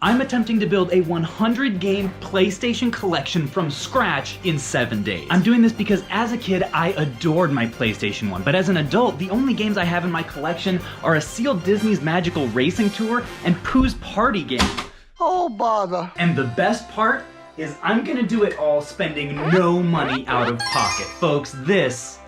I'm attempting to build a 100-game PlayStation collection from scratch in 7 days. I'm doing this because as a kid, I adored my PlayStation 1, but as an adult, the only games I have in my collection are a sealed Disney's Magical Racing Tour and Pooh's Party Game. Oh, bother. And the best part is I'm gonna do it all spending no money out of pocket. Folks, this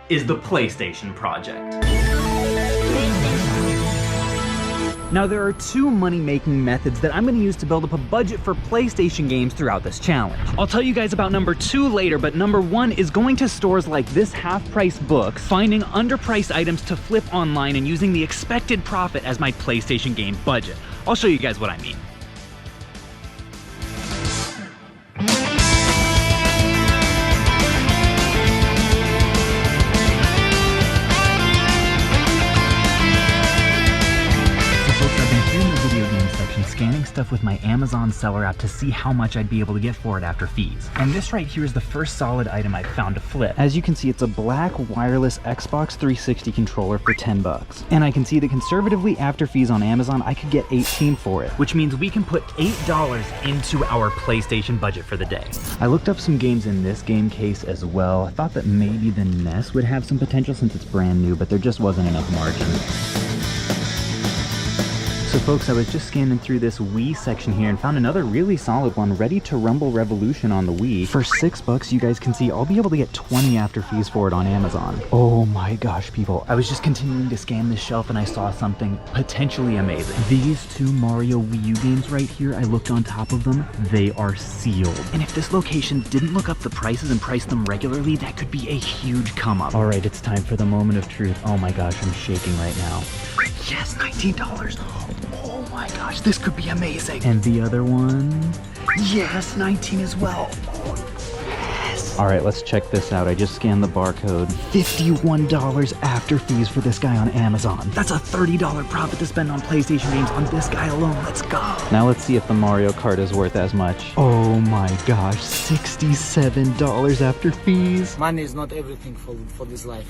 is the PlayStation Project. Now there are two money-making methods that I'm going to use to build up a budget for PlayStation games throughout this challenge. I'll tell you guys about number 2 later, but number 1 is going to stores like this half-price books, finding underpriced items to flip online and using the expected profit as my PlayStation game budget. I'll show you guys what I mean. Scanning stuff with my Amazon seller app to see how much I'd be able to get for it after fees. And this right here is the first solid item I've found to flip. As you can see, it's a black wireless Xbox 360 controller for 10 bucks. And I can see that conservatively after fees on Amazon, I could get 18 for it, which means we can put $8 into our PlayStation budget for the day. I looked up some games in this game case as well. I thought that maybe the NES would have some potential since it's brand new, but there just wasn't enough margin. So folks, I was just scanning through this Wii section here and found another really solid one, Ready to Rumble Revolution on the Wii. For 6 bucks, you guys can see I'll be able to get 20 after fees for it on Amazon. Oh my gosh, people. I was just continuing to scan this shelf and I saw something potentially amazing. These 2 Mario Wii U games right here, I looked on top of them, they are sealed. And if this location didn't look up the prices and price them regularly, that could be a huge come up. All right, it's time for the moment of truth. Oh my gosh, I'm shaking right now. Yes, $19. Oh my gosh, this could be amazing. And the other one? Yes, 19 as well. Yes. All right, let's check this out. I just scanned the barcode. $51 after fees for this guy on Amazon. That's a $30 profit to spend on PlayStation games on this guy alone. Let's go. Now let's see if the Mario Kart is worth as much. Oh my gosh, $67 after fees. Money is not everything for this life.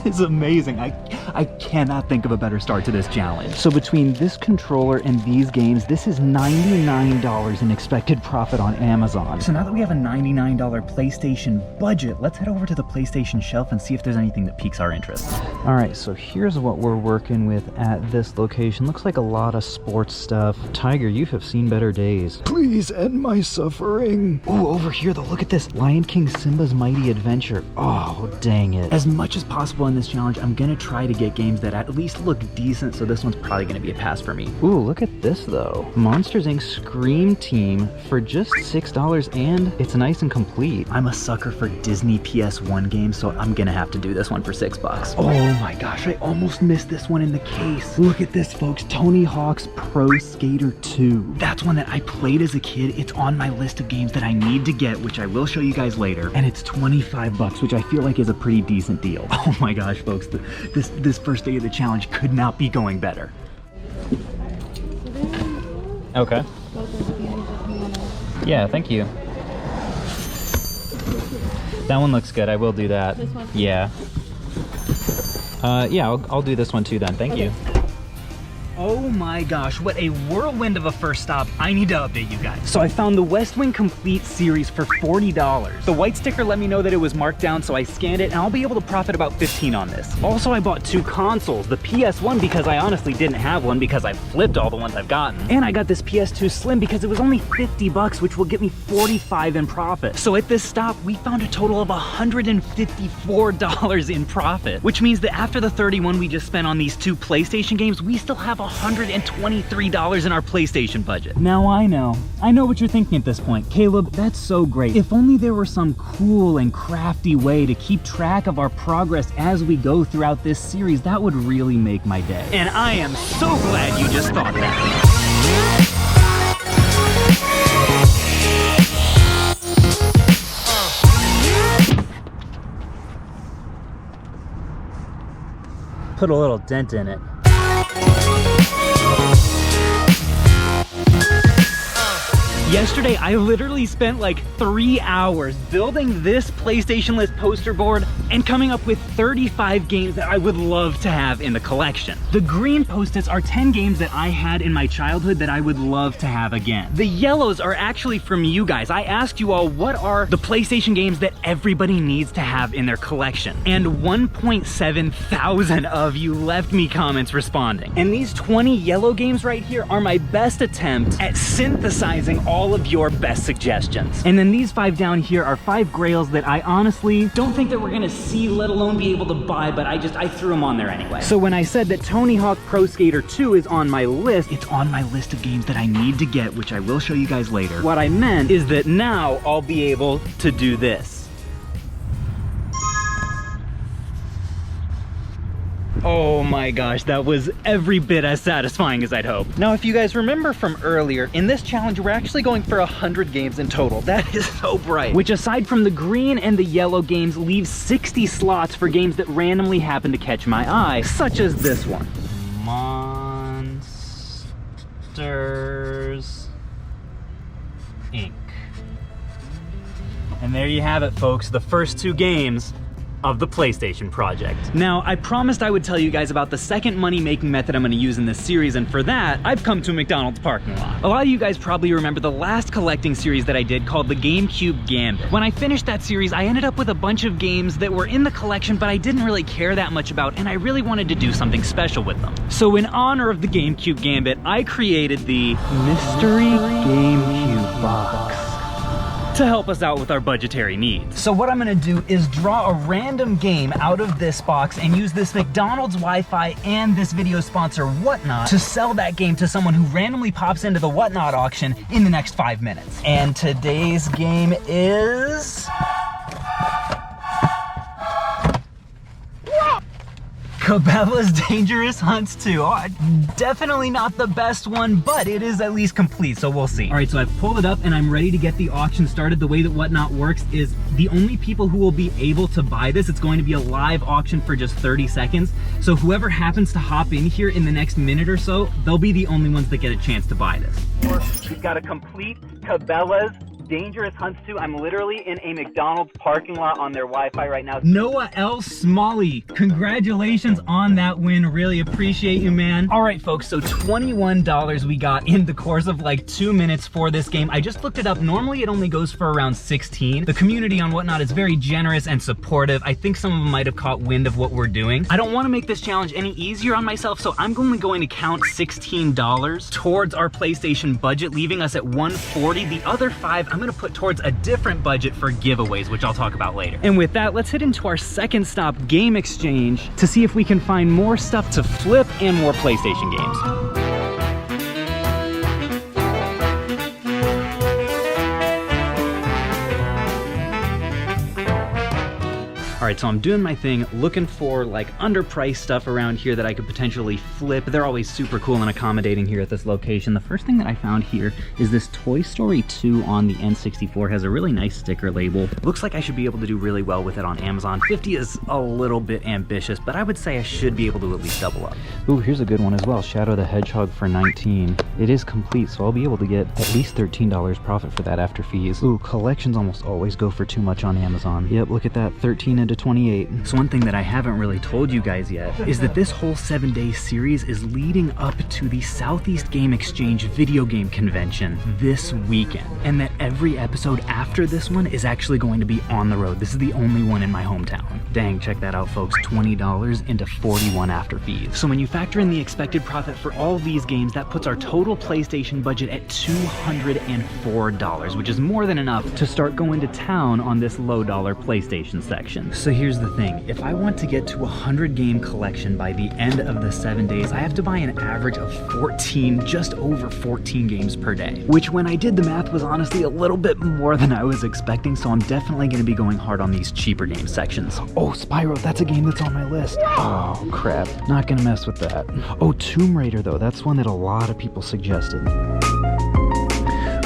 This is amazing. I cannot think of a better start to this challenge. So between this controller and these games, this is $99 in expected profit on Amazon. So now that we have a $99 PlayStation budget, let's head over to the PlayStation shelf and see if there's anything that piques our interest. All right, so here's what we're working with at this location. Looks like a lot of sports stuff. Tiger, you have seen better days. Please end my suffering. Ooh, over here though, look at this. Lion King Simba's Mighty Adventure. Oh, dang it. As much as possible in this challenge, I'm gonna try to get games that at least look decent, so this one's probably gonna be a pass for me. Ooh, look at this though. Monsters Inc. Scream Team for just $6, and it's nice and complete. I'm a sucker for Disney PS1 games, so I'm gonna have to do this one for $6. Oh my gosh, I almost missed this one in the case. Look at this, folks. Tony Hawk's Pro Skater 2. That's one that I played as a kid. It's on my list of games that I need to get, which I will show you guys later. And it's 25 bucks, which I feel like is a pretty decent deal. Oh my gosh, folks, this first day of the challenge could not be going better. Okay. Yeah, thank you. That one looks good. I will do that. This one? Yeah. Yeah, I'll do this one too then. Thank you. Oh my gosh, what a whirlwind of a first stop. I need to update you guys. So I found the West Wing Complete series for $40. The white sticker let me know that it was marked down, so I scanned it, and I'll be able to profit about $15 on this. Also, I bought 2 consoles. The PS1 because I honestly didn't have one because I flipped all the ones I've gotten. And I got this PS2 Slim because it was only 50 bucks, which will get me 45 in profit. So at this stop, we found a total of $154 in profit, which means that after the 31 we just spent on these 2 PlayStation games, we still have $123 in our PlayStation budget. Now I know what you're thinking at this point. Caleb, that's so great. If only there were some cool and crafty way to keep track of our progress as we go throughout this series, that would really make my day. And I am so glad you just thought that. Put a little dent in it. Yesterday, I literally spent like 3 hours building this PlayStation List poster board and coming up with 35 games that I would love to have in the collection. The green Post-its are 10 games that I had in my childhood that I would love to have again. The yellows are actually from you guys. I asked you all, what are the PlayStation games that everybody needs to have in their collection? And 1.7 thousand of you left me comments responding. And these 20 yellow games right here are my best attempt at synthesizing all of your best suggestions. And then these 5 down here are 5 grails that I honestly don't think that we're gonna see, let alone be able to buy, but I threw them on there anyway. So when I said that Tony Hawk Pro Skater 2 is on my list, it's on my list of games that I need to get, which I will show you guys later. What I meant is that now I'll be able to do this. Oh my gosh, that was every bit as satisfying as I'd hoped. Now, if you guys remember from earlier, in this challenge, we're actually going for 100 games in total. That is so bright. Which, aside from the green and the yellow games, leaves 60 slots for games that randomly happen to catch my eye, such as this one. Monsters Inc. And there you have it, folks, the first 2 games of the PlayStation project. Now, I promised I would tell you guys about the second money-making method I'm gonna use in this series, and for that, I've come to a McDonald's parking lot. A lot of you guys probably remember the last collecting series that I did called the GameCube Gambit. When I finished that series, I ended up with a bunch of games that were in the collection, but I didn't really care that much about, and I really wanted to do something special with them. So in honor of the GameCube Gambit, I created the Mystery GameCube Box to help us out with our budgetary needs. So what I'm gonna do is draw a random game out of this box and use this McDonald's Wi-Fi and this video sponsor Whatnot to sell that game to someone who randomly pops into the Whatnot auction in the next 5 minutes. And today's game is Cabela's Dangerous Hunts 2. Oh, definitely not the best one, but it is at least complete, so we'll see. All right, so I've pulled it up and I'm ready to get the auction started. The way that Whatnot works is the only people who will be able to buy this, it's going to be a live auction for just 30 seconds. So whoever happens to hop in here in the next minute or so, they'll be the only ones that get a chance to buy this. We've got a complete Cabela's Dangerous Hunts 2. I'm literally in a McDonald's parking lot on their Wi-Fi right now. Noah L. Smalley, congratulations on that win. Really appreciate you, man. All right, folks, so $21 we got in the course of like 2 minutes for this game. I just looked it up. Normally, it only goes for around 16. The community on Whatnot is very generous and supportive. I think some of them might have caught wind of what we're doing. I don't want to make this challenge any easier on myself, so I'm only going to count $16 towards our PlayStation budget, leaving us at $140. The other 5 I'm gonna put towards a different budget for giveaways, which I'll talk about later. And with that, let's head into our second stop, Game Exchange, to see if we can find more stuff to flip and more PlayStation games. All right, so I'm doing my thing, looking for like underpriced stuff around here that I could potentially flip. They're always super cool and accommodating here at this location. The first thing that I found here is this Toy Story 2 on the N64. Has a really nice sticker label. Looks like I should be able to do really well with it on Amazon. 50 is a little bit ambitious, but I would say I should be able to at least double up. Ooh, here's a good one as well. Shadow the Hedgehog for 19. It is complete, so I'll be able to get at least $13 profit for that after fees. Ooh, collections almost always go for too much on Amazon. Yep, look at that, 13 into 28. So one thing that I haven't really told you guys yet is that this whole 7-day series is leading up to the Southeast Game Exchange video game convention this weekend, and that every episode after this one is actually going to be on the road. This is the only one in my hometown. Dang, check that out, folks. $20 into 41 after fees. So when you factor in the expected profit for all these games, that puts our total PlayStation budget at $204, which is more than enough to start going to town on this low-dollar PlayStation section. So here's the thing. If I want to get to a 100-game collection by the end of the 7 days, I have to buy an average of 14, just over 14 games per day, which when I did the math was honestly a little bit more than I was expecting, so I'm definitely going to be going hard on these cheaper game sections. Oh, Spyro, that's a game that's on my list. Oh, crap. Not going to mess with that. Oh, Tomb Raider, though. That's one that a lot of people suggested.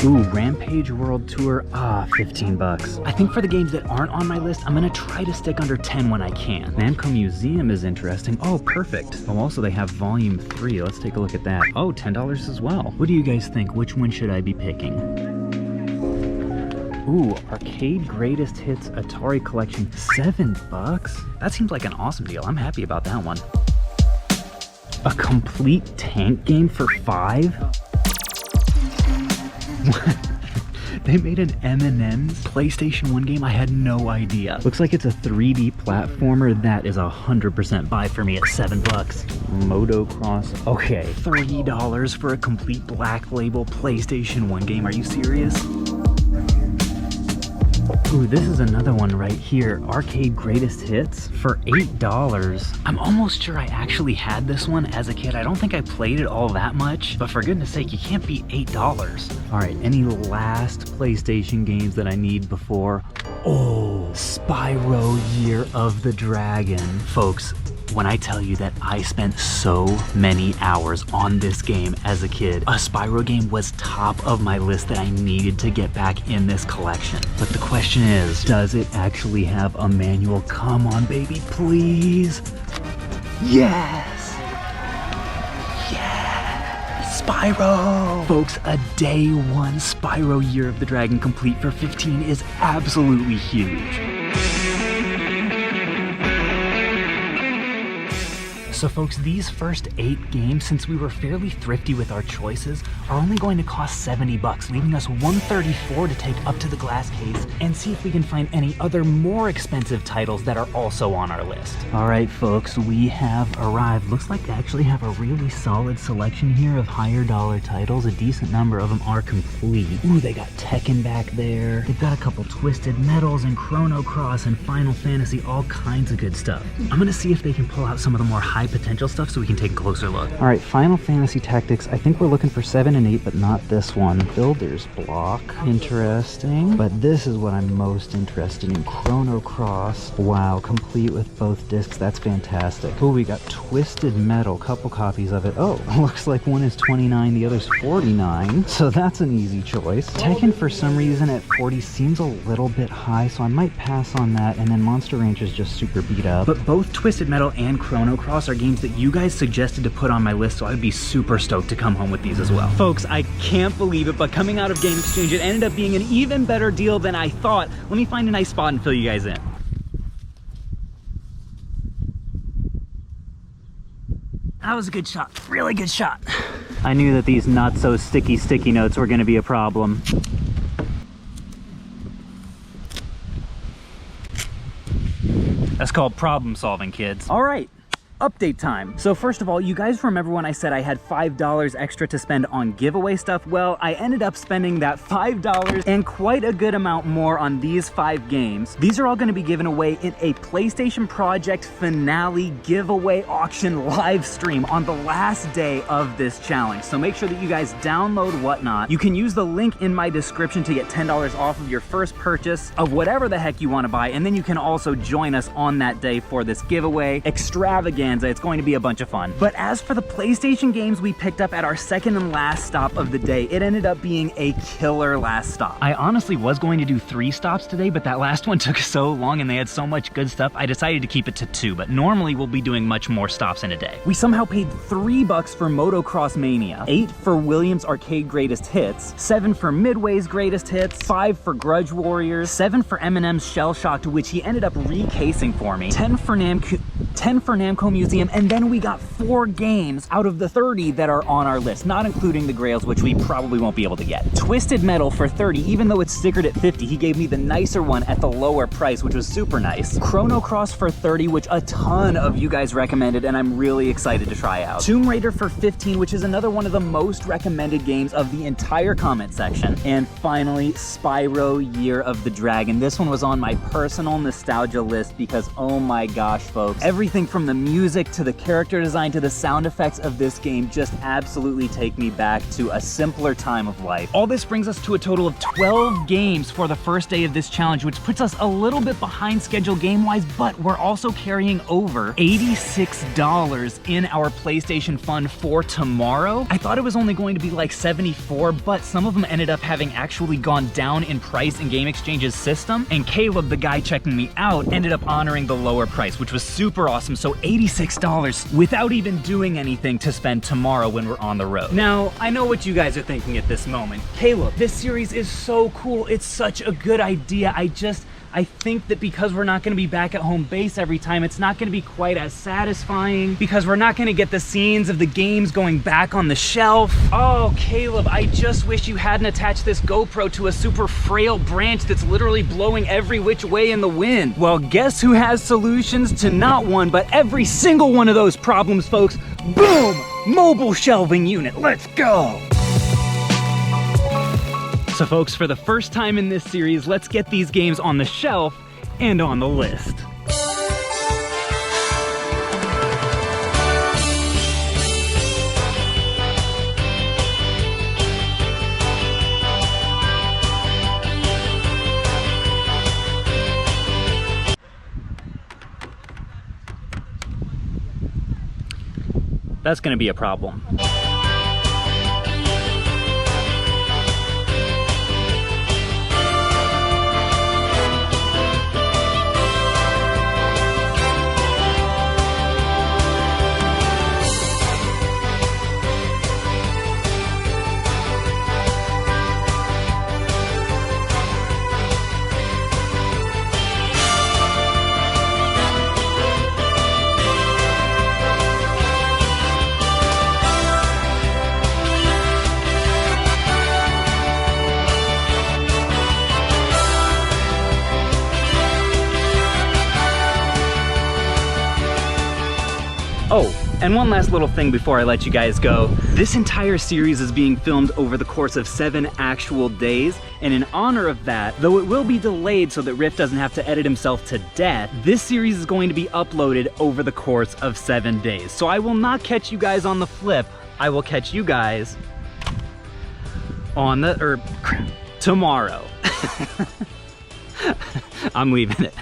Ooh, Rampage World Tour, 15 bucks. I think for the games that aren't on my list, I'm gonna try to stick under 10 when I can. Namco Museum is interesting. Oh, perfect. Oh, also they have Volume 3. Let's take a look at that. Oh, $10 as well. What do you guys think? Which one should I be picking? Ooh, Arcade Greatest Hits Atari Collection, $7? That seems like an awesome deal. I'm happy about that one. A complete tank game for $5? They made an M&M's PlayStation 1 game? I had no idea. Looks like it's a 3D platformer. That is 100% buy for me at $7. Motocross. Okay, $3 for a complete black label PlayStation 1 game. Are you serious? Ooh, this is another one right here. Arcade Greatest Hits for $8. I'm almost sure I actually had this one as a kid. I don't think I played it all that much, but for goodness sake, you can't beat $8. All right, any last PlayStation games that I need before? Oh, Spyro Year of the Dragon. Folks, when I tell you that I spent so many hours on this game as a kid, a Spyro game was top of my list that I needed to get back in this collection. But the question is, does it actually have a manual? Come on, baby, please. Yes! Yes! Spyro! Folks, a day one Spyro Year of the Dragon complete for $15 is absolutely huge. So folks, these first 8 games, since we were fairly thrifty with our choices, are only going to cost $70, leaving us $134 to take up to the glass case and see if we can find any other more expensive titles that are also on our list. All right, folks, we have arrived. Looks like they actually have a really solid selection here of higher dollar titles. A decent number of them are complete. Ooh, they got Tekken back there. They've got a couple Twisted Metals and Chrono Cross and Final Fantasy, all kinds of good stuff. I'm gonna see if they can pull out some of the more high potential stuff so we can take a closer look. All right, Final Fantasy Tactics. I think we're looking for 7 and 8, but not this one. Builder's Block. Interesting. But this is what I'm most interested in. Chrono Cross. Wow, complete with both discs. That's fantastic. Oh, we got Twisted Metal. Couple copies of it. Oh, looks like one is 29, the other's 49. So that's an easy choice. Tekken, for some reason, at 40 seems a little bit high, so I might pass on that. And then Monster Ranch is just super beat up. But both Twisted Metal and Chrono Cross are games that you guys suggested to put on my list, so I'd be super stoked to come home with these as well. Folks, I can't believe it, but coming out of Game Exchange, it ended up being an even better deal than I thought. Let me find a nice spot and fill you guys in. That was a good shot, really good shot. I knew that these not so sticky notes were gonna be a problem. That's called problem solving, kids. All right. Update time. So first of all, you guys remember when I said I had $5 extra to spend on giveaway stuff? Well, I ended up spending that $5 and quite a good amount more on these 5 games. These are all going to be given away in a PlayStation Project Finale giveaway auction live stream on the last day of this challenge. So make sure that you guys download Whatnot. You can use the link in my description to get $10 off of your first purchase of whatever the heck you want to buy. And then you can also join us on that day for this giveaway extravaganza. It's going to be a bunch of fun. But as for the PlayStation games we picked up at our second and last stop of the day, it ended up being a killer last stop. I honestly was going to do 3 stops today, but that last one took so long and they had so much good stuff, I decided to keep it to 2, but normally we'll be doing much more stops in a day. We somehow paid $3 for Motocross Mania, 8 for Williams Arcade Greatest Hits, 7 for Midway's Greatest Hits, 5 for Grudge Warriors, 7 for Eminem's Shell Shocked, which he ended up recasing for me, 10 for Namco Museum, and then we got 4 games out of the 30 that are on our list, not including the Grails, which we probably won't be able to get. Twisted Metal for 30, even though it's stickered at 50, he gave me the nicer one at the lower price, which was super nice. Chrono Cross for 30, which a ton of you guys recommended, and I'm really excited to try out. Tomb Raider for 15, which is another one of the most recommended games of the entire comment section. And finally, Spyro Year of the Dragon. This one was on my personal nostalgia list because, oh my gosh, folks, everything from the music to the character design to the sound effects of this game just absolutely take me back to a simpler time of life. All this brings us to a total of 12 games for the first day of this challenge, which puts us a little bit behind schedule game-wise, but we're also carrying over $86 in our PlayStation fund for tomorrow. I thought it was only going to be like 74, but some of them ended up having actually gone down in price in Game Exchange's system, and Caleb, the guy checking me out, ended up honoring the lower price, which was super awesome awesome. So $86 without even doing anything to spend tomorrow when we're on the road. Now, I know what you guys are thinking at this moment. Caleb, this series is so cool. It's such a good idea. I think that because we're not going to be back at home base every time, it's not going to be quite as satisfying because we're not going to get the scenes of the games going back on the shelf. Oh, Caleb, I just wish you hadn't attached this GoPro to a super frail branch that's literally blowing every which way in the wind. Well, guess who has solutions to not one, but every single one of those problems, folks? Boom! Mobile shelving unit. Let's go! So folks, for the first time in this series, let's get these games on the shelf and on the list. That's gonna be a problem. Oh, and one last little thing before I let you guys go. This entire series is being filmed over the course of 7 actual days, and in honor of that, though it will be delayed so that Riff doesn't have to edit himself to death, this series is going to be uploaded over the course of 7 days. So I will not catch you guys on the flip. I will catch you guys on the, tomorrow. I'm leaving it.